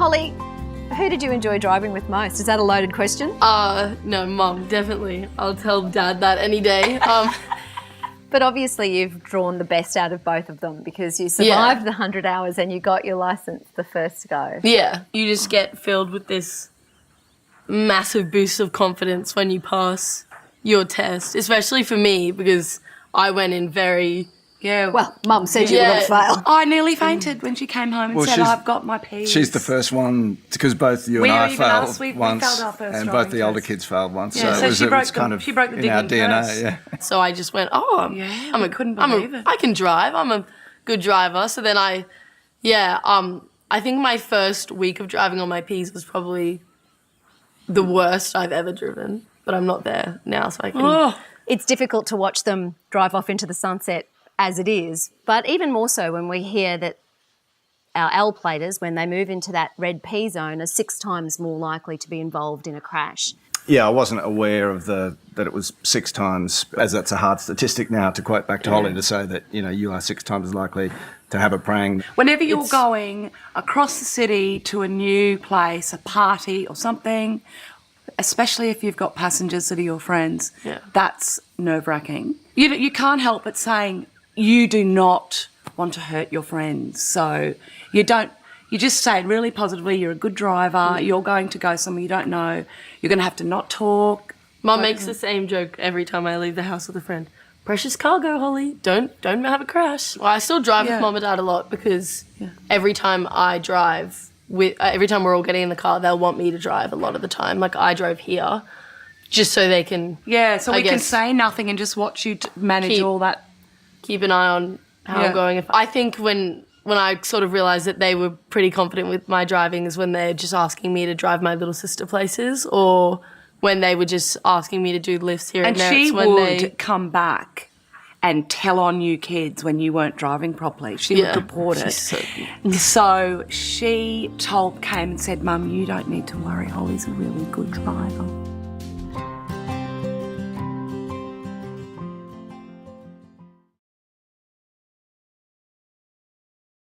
Holly, who did you enjoy driving with most? Is that a loaded question? No, Mum, definitely. I'll tell Dad that any day. But obviously you've drawn the best out of both of them because you survived the 100 hours and you got your licence the first go. Yeah, you just get filled with this massive boost of confidence when you pass your test, especially for me because I went in very... Yeah. Well, Mum said you were going to fail. I nearly fainted when she came home and said, I've got my P's. She's the first one, because both you and I failed we once, failed our first and both the older test. kids failed once. Yeah, so she broke the in our digging DNA. first. Yeah. So I just went, I couldn't believe it. I can drive. I'm a good driver. So then I think my first week of driving on my P's was probably the worst I've ever driven. But I'm not there now, so I can... It's difficult to watch them drive off into the sunset as it is, but even more so when we hear that our L-platers, when they move into that red P zone, are 6 times more likely to be involved in a crash. Yeah, I wasn't aware of that it was 6 times, as that's a hard statistic now, to quote back to Holly, to say that, you are 6 times likely to have a prang. Whenever you're going across the city to a new place, a party or something, especially if you've got passengers that are your friends, that's nerve-wracking. You can't help but saying you do not want to hurt your friends. So you just say it really positively, you're a good driver, you're going to go somewhere you don't know, you're going to have to not talk. Mum makes the same joke every time I leave the house with a friend. Precious cargo, Holly. Don't have a crash. Well, I still drive with Mum and Dad a lot because every time I drive, every time we're all getting in the car, they'll want me to drive a lot of the time. Like I drove here just so they can... Yeah, so we can say nothing and just watch you manage all that. Keep an eye on how I'm going. I think when I sort of realised that they were pretty confident with my driving is when they're just asking me to drive my little sister places, or when they were just asking me to do lifts here and there. And she would come back and tell on you kids when you weren't driving properly. She would report it. So she came and said, Mum, you don't need to worry, Holly's a really good driver.